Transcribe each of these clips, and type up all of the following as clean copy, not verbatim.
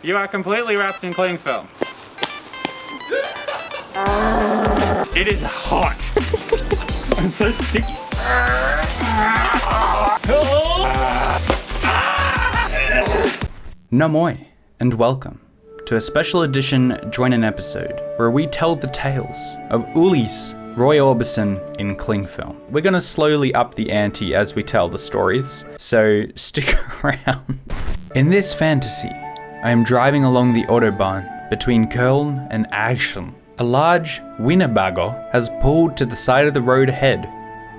You are completely wrapped in cling film. It is hot. I'm so sticky. Namoy, and welcome to a special edition Joinen episode where we tell the tales of Ulis Roy Orbison in cling film. We're going to slowly up the ante as we tell the stories, so stick around. In this fantasy, I am driving along the Autobahn between Köln and Aachen. A large Winnebago has pulled to the side of the road ahead.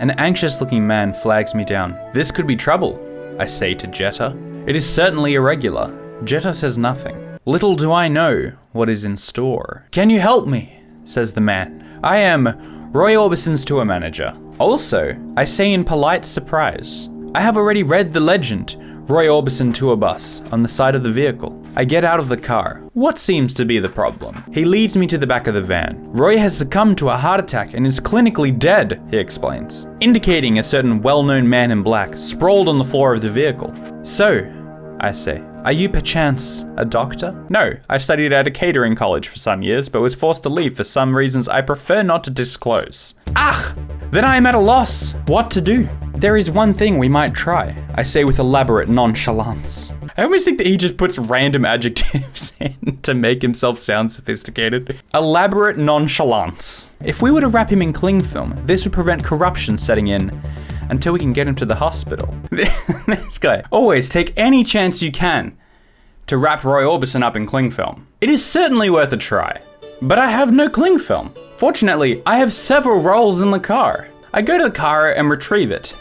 An anxious-looking man flags me down. This could be trouble, I say to Jetta. It is certainly irregular. Jetta says nothing. Little do I know what is in store. Can you help me? Says the man. I am Roy Orbison's tour manager. Also, I say in polite surprise, I have already read the legend, Roy Orbison tour bus, on the side of the vehicle. I get out of the car. What seems to be the problem? He leads me to the back of the van. Roy has succumbed to a heart attack and is clinically dead, he explains, indicating a certain well-known man in black sprawled on the floor of the vehicle. So, I say, are you perchance a doctor? No, I studied at a catering college for some years, but was forced to leave for some reasons I prefer not to disclose. Ah! Then I am at a loss. What to do? There is one thing we might try, I say with elaborate nonchalance. I always think that he just puts random adjectives in to make himself sound sophisticated. Elaborate nonchalance. If we were to wrap him in cling film, this would prevent corruption setting in until we can get him to the hospital. This guy, always take any chance you can to wrap Roy Orbison up in cling film. It is certainly worth a try, but I have no cling film. Fortunately, I have several rolls in the car. I go to the car and retrieve it.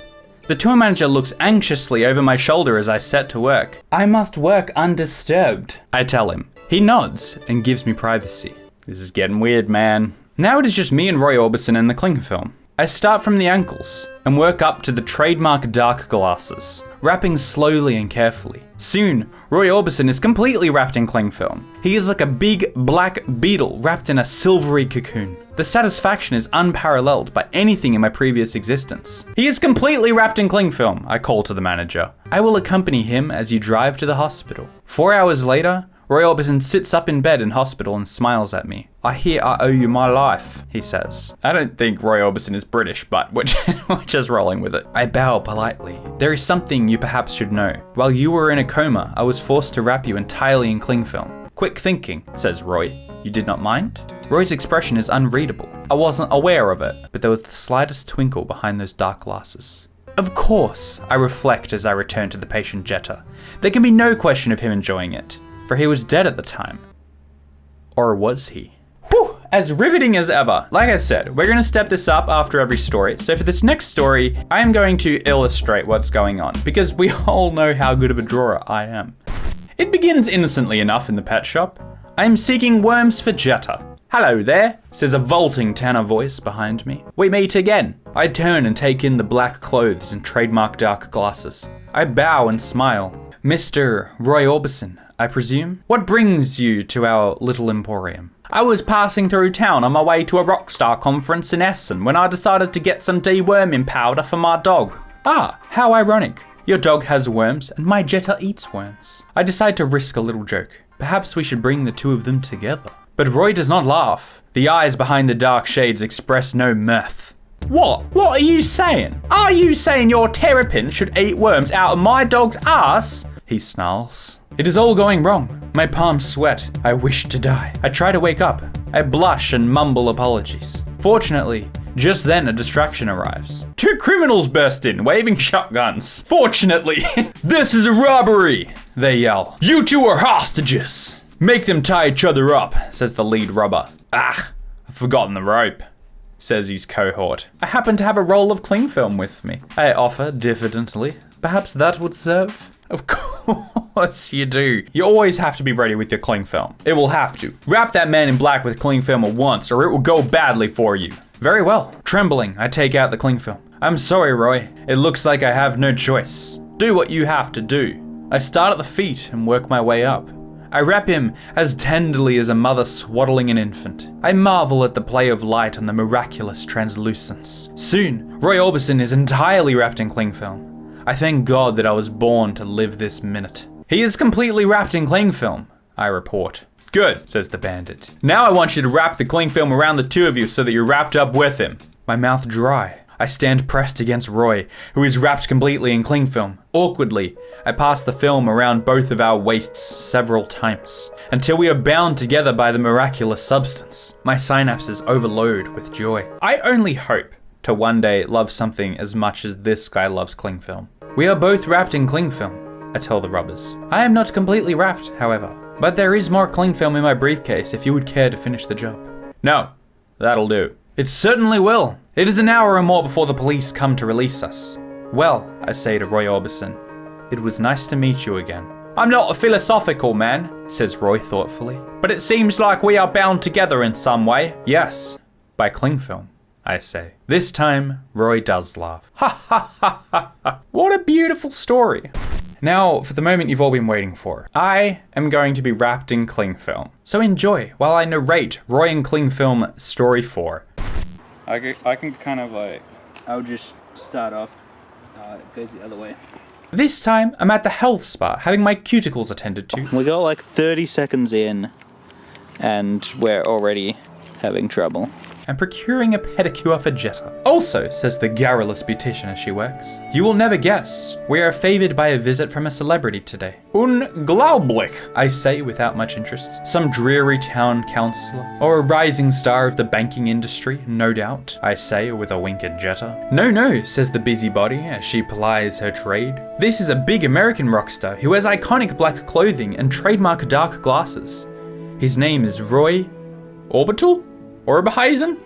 The tour manager looks anxiously over my shoulder as I set to work. I must work undisturbed, I tell him. He nods and gives me privacy. This is getting weird, man. Now it is just me and Roy Orbison in the cling film. I start from the ankles and work up to the trademark dark glasses, wrapping slowly and carefully. Soon, Roy Orbison is completely wrapped in cling film. He is like a big black beetle wrapped in a silvery cocoon. The satisfaction is unparalleled by anything in my previous existence. He is completely wrapped in cling film, I call to the manager. I will accompany him as you drive to the hospital. 4 hours later, Roy Orbison sits up in bed in hospital and smiles at me. I hear I owe you my life, he says. I don't think Roy Orbison is British, but we're just rolling with it. I bow politely. There is something you perhaps should know. While you were in a coma, I was forced to wrap you entirely in cling film. Quick thinking, says Roy. You did not mind? Roy's expression is unreadable. I wasn't aware of it, but there was the slightest twinkle behind those dark glasses. Of course, I reflect as I return to the patient Jetta. There can be no question of him enjoying it, for he was dead at the time. Or was he? Whew, as riveting as ever. Like I said, we're going to step this up after every story. So for this next story, I am going to illustrate what's going on, because we all know how good of a drawer I am. It begins innocently enough in the pet shop. I am seeking worms for Jetta. Hello there, says a vaulting tenor voice behind me. We meet again. I turn and take in the black clothes and trademark dark glasses. I bow and smile. Mr. Roy Orbison, I presume? What brings you to our little emporium? I was passing through town on my way to a rockstar conference in Essen when I decided to get some deworming powder for my dog. Ah, how ironic. Your dog has worms and my Jetta eats worms. I decide to risk a little joke. Perhaps we should bring the two of them together. But Roy does not laugh. The eyes behind the dark shades express no mirth. What? What are you saying? Are you saying your terrapin should eat worms out of my dog's ass? He snarls. It is all going wrong. My palms sweat. I wish to die. I try to wake up. I blush and mumble apologies. Fortunately, just then a distraction arrives. Two criminals burst in, waving shotguns. Fortunately, this is a robbery, they yell. You two are hostages. Make them tie each other up, says the lead robber. Ah, I've forgotten the rope, says his cohort. I happen to have a roll of cling film with me, I offer diffidently. Perhaps that would serve? Of course you do. You always have to be ready with your cling film. It will have to. Wrap that man in black with cling film at once, or it will go badly for you. Very well. Trembling, I take out the cling film. I'm sorry, Roy. It looks like I have no choice. Do what you have to do. I start at the feet and work my way up. I wrap him as tenderly as a mother swaddling an infant. I marvel at the play of light and the miraculous translucence. Soon, Roy Orbison is entirely wrapped in cling film. I thank God that I was born to live this minute. He is completely wrapped in cling film. I report. Good, says the bandit. Now I want you to wrap the cling film around the two of you so that you're wrapped up with him. My mouth dry. I stand pressed against Roy, who is wrapped completely in cling film. Awkwardly, I pass the film around both of our waists several times, until we are bound together by the miraculous substance. My synapses overload with joy. I only hope to one day love something as much as this guy loves cling film. We are both wrapped in cling film, I tell the robbers. I am not completely wrapped, however, but there is more cling film in my briefcase if you would care to finish the job. No, that'll do. It certainly will. It is an hour or more before the police come to release us. Well, I say to Roy Orbison, it was nice to meet you again. I'm not a philosophical man, says Roy thoughtfully, but it seems like we are bound together in some way. Yes, by cling film, I say. This time, Roy does laugh. Ha ha ha ha ha. What a beautiful story. Now, for the moment you've all been waiting for. I am going to be wrapped in cling film. So enjoy while I narrate Roy and cling film story 4. I can kind of like, I'll just start off, it goes the other way. This time, I'm at the health spa, having my cuticles attended to. We got like 30 seconds in, and we're already having trouble. And procuring a pedicure for Jetta. Also, says the garrulous beautician as she works, you will never guess, we are favoured by a visit from a celebrity today. Unglaublich, I say without much interest. Some dreary town councillor, or a rising star of the banking industry, no doubt, I say with a wink at Jetta. No, says the busybody as she plies her trade. This is a big American rock star who has iconic black clothing and trademark dark glasses. His name is Roy Orbital? Orbison?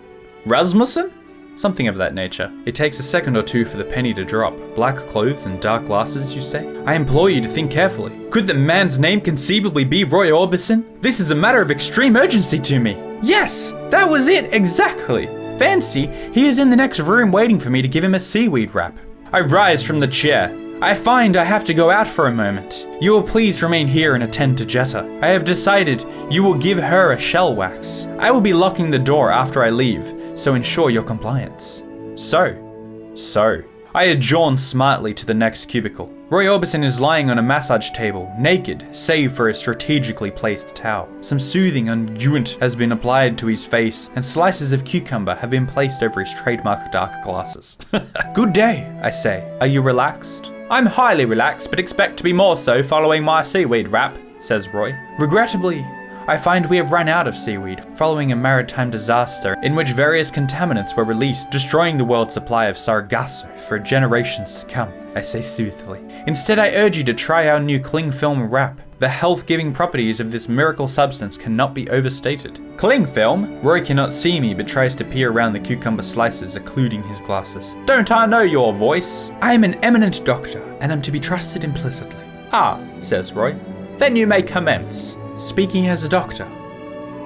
Rasmussen? Something of that nature. It takes a second or two for the penny to drop. Black clothes and dark glasses, you say? I implore you to think carefully. Could the man's name conceivably be Roy Orbison? This is a matter of extreme urgency to me. Yes, that was it, exactly. Fancy, he is in the next room waiting for me to give him a seaweed wrap. I rise from the chair. I find I have to go out for a moment. You will please remain here and attend to Jetta. I have decided you will give her a shell wax. I will be locking the door after I leave, so ensure your compliance. So. I adjourn smartly to the next cubicle. Roy Orbison is lying on a massage table, naked, save for a strategically placed towel. Some soothing unguent has been applied to his face, and slices of cucumber have been placed over his trademark dark glasses. Good day, I say. Are you relaxed? I'm highly relaxed, but expect to be more so following my seaweed wrap, says Roy. Regrettably, I find we have run out of seaweed, following a maritime disaster in which various contaminants were released, destroying the world's supply of sargasso for generations to come, I say soothingly. Instead, I urge you to try our new cling film wrap. The health-giving properties of this miracle substance cannot be overstated. Cling film? Roy cannot see me but tries to peer around the cucumber slices, occluding his glasses. Don't I know your voice? I am an eminent doctor, and am to be trusted implicitly. Ah, says Roy. Then you may commence. Speaking as a doctor.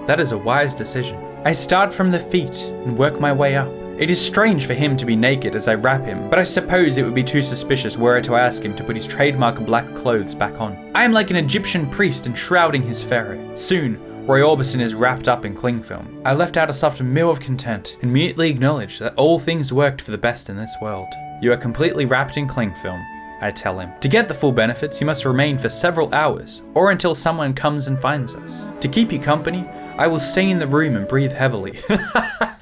That is a wise decision. I start from the feet and work my way up. It is strange for him to be naked as I wrap him, but I suppose it would be too suspicious were I to ask him to put his trademark black clothes back on. I am like an Egyptian priest enshrouding his pharaoh. Soon, Roy Orbison is wrapped up in cling film. I left out a soft mew of content and mutely acknowledge that all things worked for the best in this world. You are completely wrapped in cling film, I tell him. To get the full benefits, you must remain for several hours, or until someone comes and finds us. To keep you company, I will stay in the room and breathe heavily.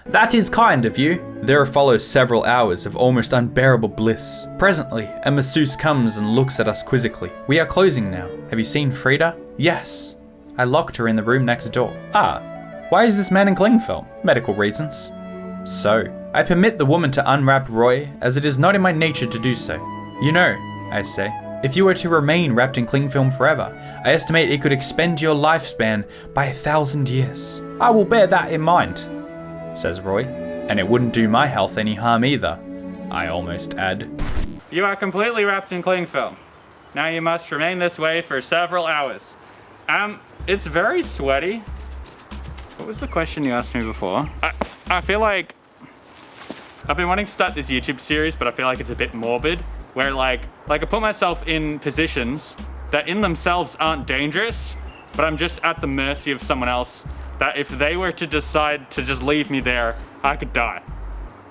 That is kind of you. There follows several hours of almost unbearable bliss. Presently, a masseuse comes and looks at us quizzically. We are closing now. Have you seen Frida? Yes. I locked her in the room next door. Ah, why is this man in cling film? Medical reasons. So, I permit the woman to unwrap Roy, as it is not in my nature to do so. You know, I say, if you were to remain wrapped in cling film forever, I estimate it could expend your lifespan by 1,000 years. I will bear that in mind, says Roy, and it wouldn't do my health any harm either, I almost add. You are completely wrapped in cling film. Now you must remain this way for several hours. It's very sweaty. What was the question you asked me before? I feel like I've been wanting to start this YouTube series, but I feel like it's a bit morbid, where like I put myself in positions that in themselves aren't dangerous, but I'm just at the mercy of someone else, that if they were to decide to just leave me there, I could die.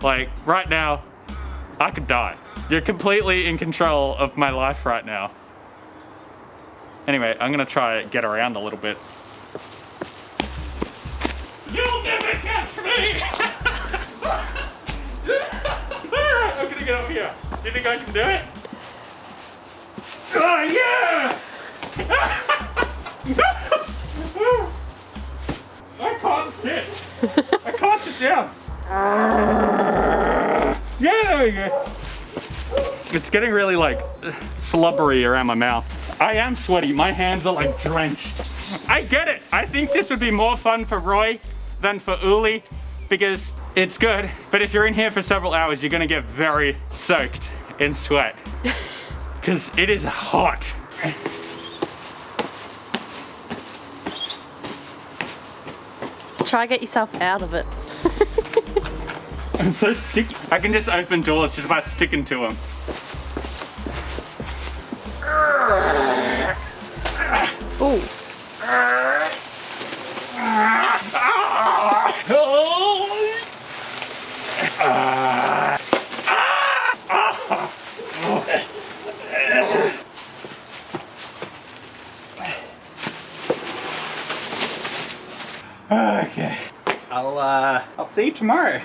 Like, right now, I could die. You're completely in control of my life right now. Anyway, I'm gonna try to get around a little bit. You'll never catch me! I'm gonna get up here. Do you think I can do it? Oh yeah! I can't sit. I can't sit down. Yeah, there we go. It's getting really like slubbery around my mouth. I am sweaty. My hands are like drenched. I get it. I think this would be more fun for Roy than for Uli because it's good. But if you're in here for several hours, you're gonna get very soaked in sweat because it is hot. Try get yourself out of it. I'm so sticky. I can just open doors just by sticking to them. Ooh. Okay. I'll see you tomorrow.